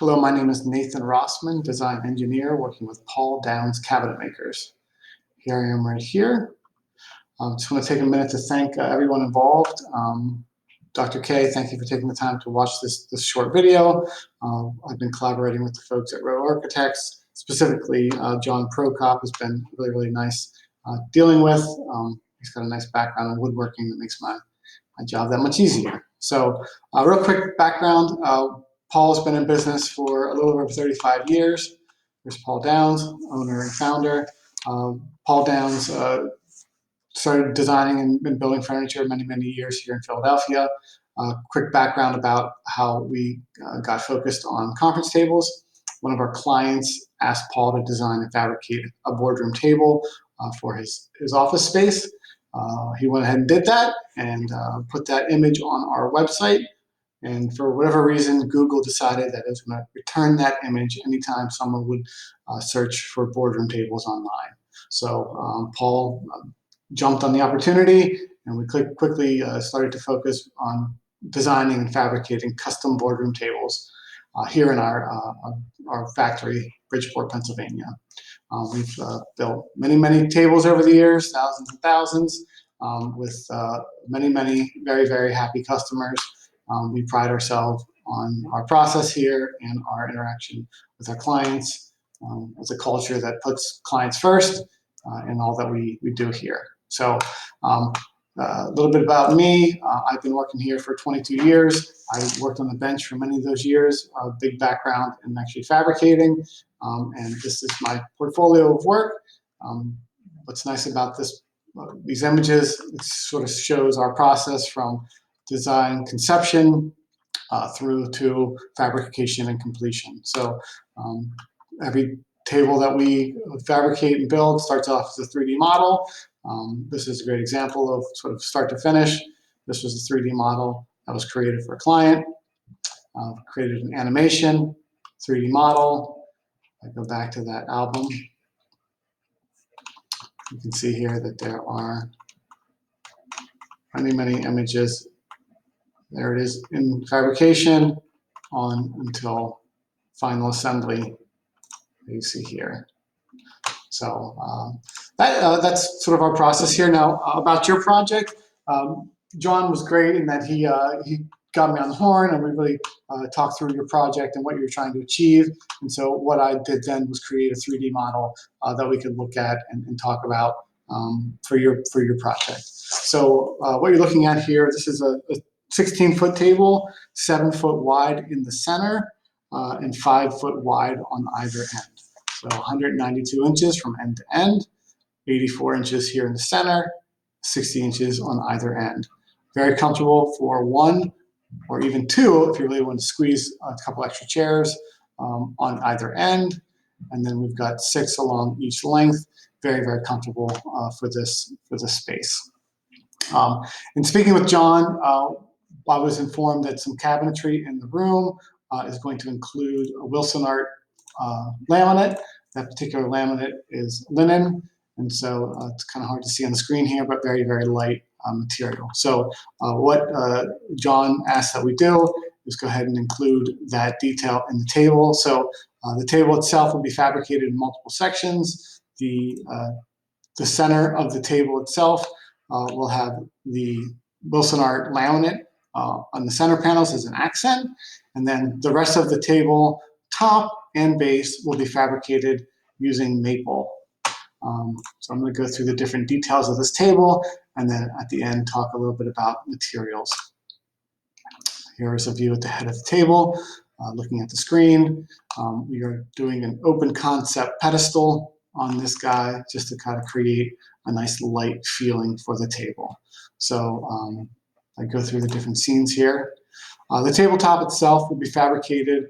Hello, my name is Nathan Rossman, design engineer working with Paul Downs Cabinet Makers. Here I am right here. Just want to take a minute to thank everyone involved. Dr. K, thank you for taking the time to watch this short video. I've been collaborating with the folks at ROWE Architects. Specifically, John Prokop has been really nice dealing with. He's got a nice background in woodworking that makes my job that much easier. So real quick background, Paul's been in business for a little over 35 years. There's Paul Downs, owner and founder. Paul Downs started designing and building furniture many years here in Philadelphia. Quick background about how we got focused on conference tables. One of our clients asked Paul to design and fabricate a boardroom table for his office space. He went ahead and did that and put that image on our website. And for whatever reason, Google decided that it was going to return that image anytime someone would search for boardroom tables online. So Paul jumped on the opportunity, and we quickly started to focus on designing and fabricating custom boardroom tables here in our factory, Bridgeport, Pennsylvania. We've built many tables over the years, thousands and thousands, with many very happy customers. We pride ourselves on our process here and our interaction with our clients as a culture that puts clients first in all that we do here. So a little bit about me. I've been working here for 22 years. I worked on the bench for many of those years, big background in actually fabricating, and this is my portfolio of work. What's nice about these images, it sort of shows our process from design conception through to fabrication and completion. So every table that we fabricate and build starts off as a 3D model. This is a great example of sort of start to finish. This was a 3D model that was created for a client. Created an animation, 3D model. I go back to that album. You can see here that there are many images. There it is in fabrication on until final assembly, you see here. So that's sort of our process here. Now about your project, John was great in that he got me on the horn and we really talked through your project and what you're trying to achieve. And so what I did then was create a 3D model that we could look at and talk about for your project. So what you're looking at here, this is a 16-foot table, 7-foot wide in the center, and 5-foot wide on either end. So 192 inches from end to end, 84 inches here in the center, 60 inches on either end. Very comfortable for one or even two if you really want to squeeze a couple extra chairs on either end. And then we've got 6 along each length. Very comfortable for this space. And speaking with John, I was informed that some cabinetry in the room is going to include a Wilson Art laminate. That particular laminate is linen, and so it's kind of hard to see on the screen here, but very light material. So what John asked that we do is go ahead and include that detail in the table. So the table itself will be fabricated in multiple sections. The center of the table itself will have the Wilson Art laminate on the center panels as an accent, and then the rest of the table, top and base, will be fabricated using maple. So I'm going to go through the different details of this table, and then at the end talk a little bit about materials. Here is a view at the head of the table, looking at the screen. We are doing an open concept pedestal on this guy just to kind of create a nice light feeling for the table. So I go through the different scenes here. The tabletop itself will be fabricated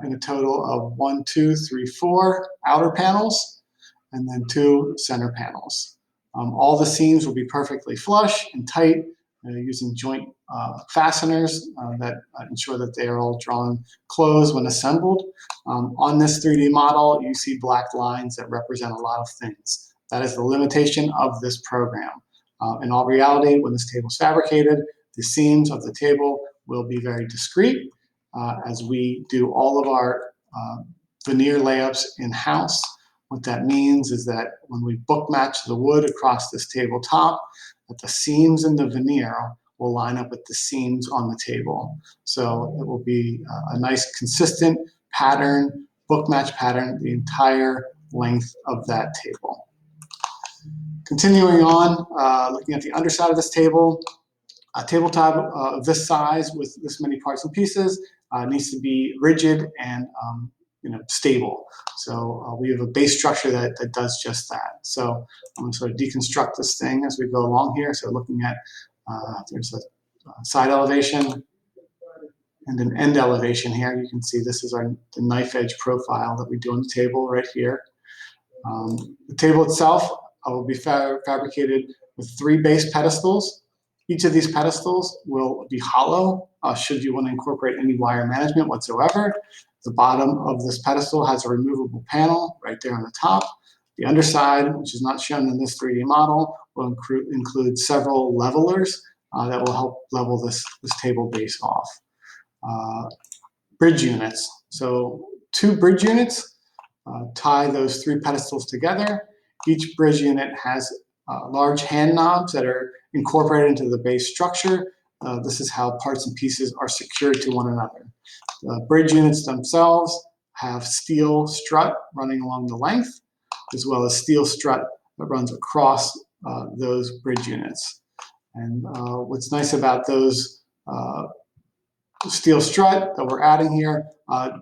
in a total of 1, 2, 3, 4 outer panels, and then 2 center panels. All the seams will be perfectly flush and tight using joint fasteners that ensure that they are all drawn closed when assembled. On this 3D model, you see black lines that represent a lot of things. That is the limitation of this program. In all reality, when this table is fabricated, the seams of the table will be very discreet, as we do all of our veneer layups in-house. What that means is that when we book match the wood across this tabletop, that the seams in the veneer will line up with the seams on the table. So it will be a nice consistent pattern, book match pattern, the entire length of that table. Continuing on, looking at the underside of this table, a tabletop of this size with this many parts and pieces needs to be rigid and stable. So we have a base structure that does just that. So I'm going to sort of deconstruct this thing as we go along here. So looking at, there's a side elevation and an end elevation here. You can see this is the knife edge profile that we do on the table right here. The table itself will be fabricated with 3 base pedestals. Each of these pedestals will be hollow should you want to incorporate any wire management whatsoever. The bottom of this pedestal has a removable panel right there on the top. The underside, which is not shown in this 3D model, will include several levelers that will help level this table base off. Bridge units. So 2 bridge units tie those 3 pedestals together. Each bridge unit has large hand knobs that are incorporated into the base structure. This is how parts and pieces are secured to one another. The bridge units themselves have steel strut running along the length, as well as steel strut that runs across those bridge units. And what's nice about those steel strut that we're adding here,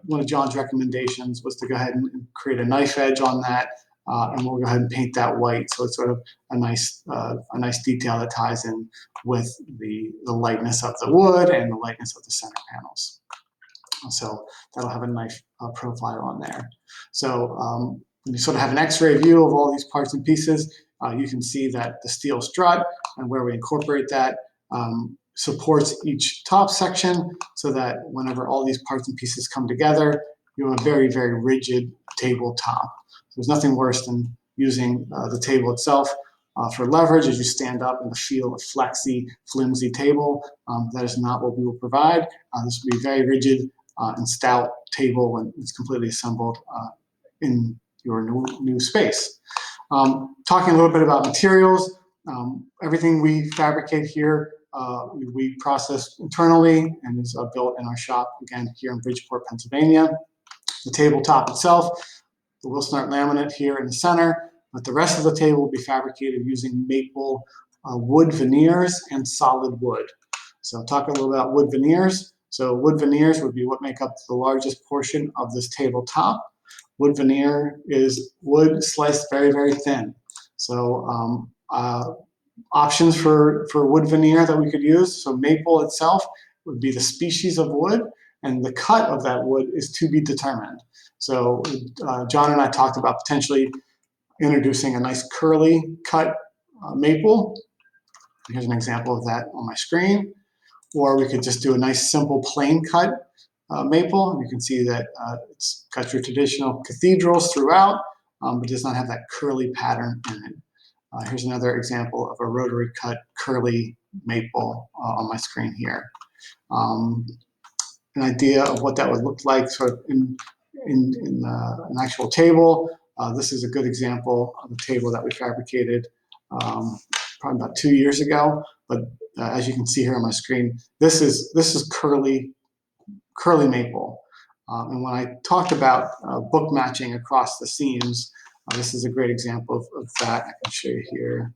one of John's recommendations was to go ahead and create a knife edge on that, and we'll go ahead and paint that white. So it's sort of a nice detail that ties in with the lightness of the wood and the lightness of the center panels. So that'll have a nice profile on there. So when you sort of have an X-ray view of all these parts and pieces, you can see that the steel strut and where we incorporate that supports each top section, so that whenever all these parts and pieces come together, you have a very, very rigid tabletop. There's nothing worse than using the table itself for leverage as you stand up and feel a flexy, flimsy table. That is not what we will provide. This will be very rigid and stout table when it's completely assembled in your new space. Talking a little bit about materials, everything we fabricate here we process internally and is built in our shop, again, here in Bridgeport, Pennsylvania. The tabletop itself, the Wilsonart laminate here in the center, but the rest of the table will be fabricated using maple wood veneers and solid wood. So talk a little about wood veneers. So wood veneers would be what make up the largest portion of this tabletop. Wood veneer is wood sliced very, very thin. So options for wood veneer that we could use. So maple itself would be the species of wood, and the cut of that wood is to be determined. So John and I talked about potentially introducing a nice curly cut maple. Here's an example of that on my screen. Or we could just do a nice simple plain cut maple. And you can see that it's got your traditional cathedrals throughout, but does not have that curly pattern in it. Here's another example of a rotary cut curly maple on my screen here. An idea of what that would look like sort of in an actual table. This is a good example of a table that we fabricated probably about 2 years ago. But as you can see here on my screen, this is curly maple. And when I talked about book matching across the seams, this is a great example of that. I can show you here.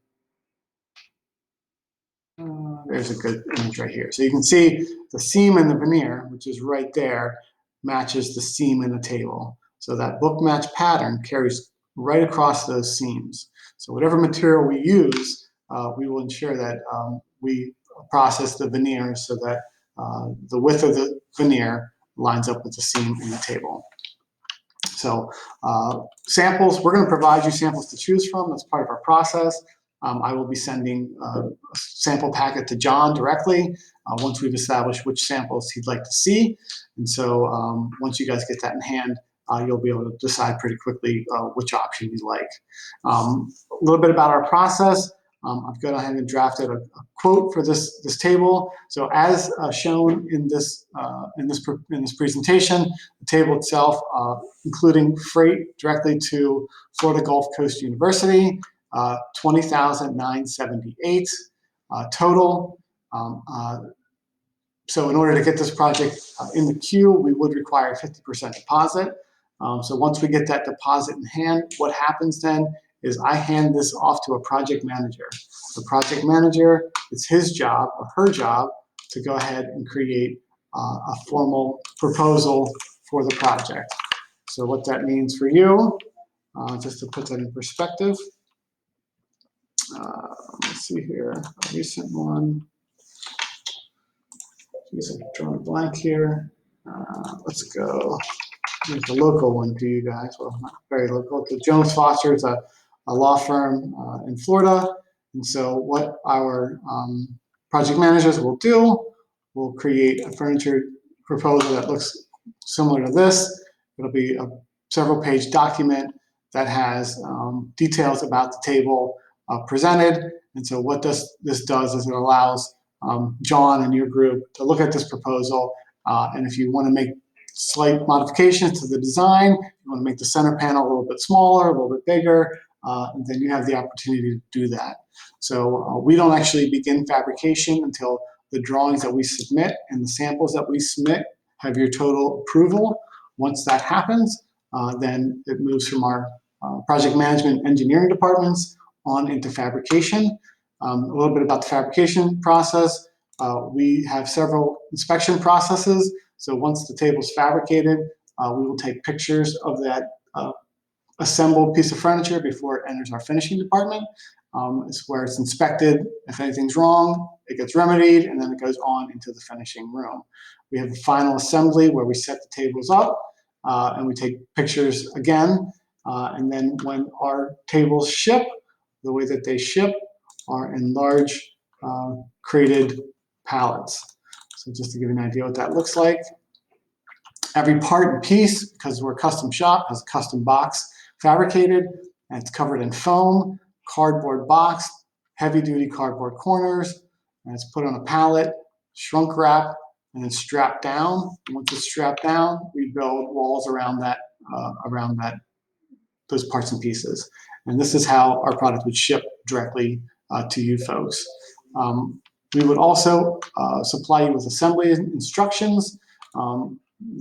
There's a good image right here. So you can see the seam in the veneer, which is right there, matches the seam in the table. So that book match pattern carries right across those seams. So whatever material we use, we will ensure that we process the veneer so that the width of the veneer lines up with the seam in the table. So samples, we're going to provide you samples to choose from. That's part of our process. I will be sending a sample packet to John directly once we've established which samples he'd like to see. And so once you guys get that in hand, you'll be able to decide pretty quickly which option you like. A little bit about our process. I've gone ahead and drafted a quote for this table. So as shown in this presentation, the table itself, including freight directly to Florida Gulf Coast University, $20,978 total. So in order to get this project in the queue, we would require a 50% deposit. So once we get that deposit in hand, what happens then is I hand this off to a project manager. The project manager, it's his job or her job to go ahead and create a formal proposal for the project. So what that means for you, just to put that in perspective, let's see here, a recent one. Geez, I'm drawing a blank here. Let's go. Here's a local one to you guys. Well, not very local. The Jones Foster is a law firm in Florida. And so what our project managers will do, we'll create a furniture proposal that looks similar to this. It'll be a several-page document that has details about the table presented. And so what this does is it allows John and your group to look at this proposal. And if you want to make slight modifications to the design, you want to make the center panel a little bit smaller, a little bit bigger, and then you have the opportunity to do that. So we don't actually begin fabrication until the drawings that we submit and the samples that we submit have your total approval. Once that happens, then it moves from our project management engineering departments on into fabrication. A little bit about the fabrication process. We have several inspection processes. So once the table is fabricated, we will take pictures of that assembled piece of furniture before it enters our finishing department. It's where it's inspected. If anything's wrong, it gets remedied, and then it goes on into the finishing room. We have a final assembly where we set the tables up, and we take pictures again. And then when our tables ship, the way that they ship are in large crated pallets. So just to give you an idea what that looks like. Every part and piece, because we're a custom shop, has a custom box fabricated, and it's covered in foam, cardboard box, heavy-duty cardboard corners, and it's put on a pallet, shrunk wrap, and then strapped down. And once it's strapped down, we build walls around those parts and pieces. And this is how our product would ship directly to you folks. We would also supply you with assembly instructions.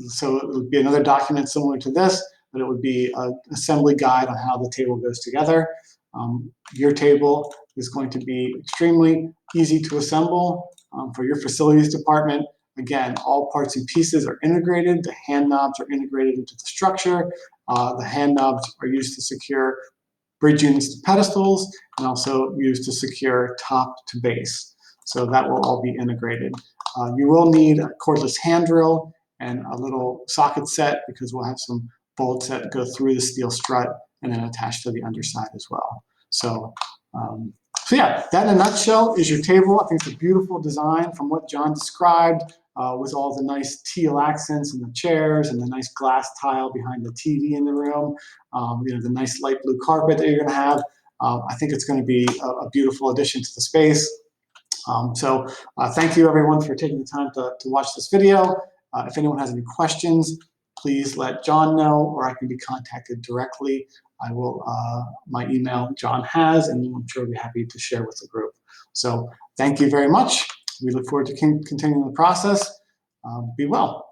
So it would be another document similar to this, but it would be an assembly guide on how the table goes together. Your table is going to be extremely easy to assemble for your facilities department. Again, all parts and pieces are integrated. The hand knobs are integrated into the structure. The hand knobs are used to secure bridge units to pedestals and also used to secure top to base. So that will all be integrated. You will need a cordless hand drill and a little socket set because we'll have some bolts that go through the steel strut and then attach to the underside as well. So, yeah, that in a nutshell is your table. I think it's a beautiful design from what John described with all the nice teal accents and the chairs and the nice glass tile behind the TV in the room, you know, the nice light blue carpet that you're going to have. I think it's going to be a beautiful addition to the space. So thank you everyone for taking the time to watch this video. If anyone has any questions, please let John know, or I can be contacted directly. I will, my email John has, and I'm sure he'll be happy to share with the group. So thank you very much. We look forward to continuing the process. Be well.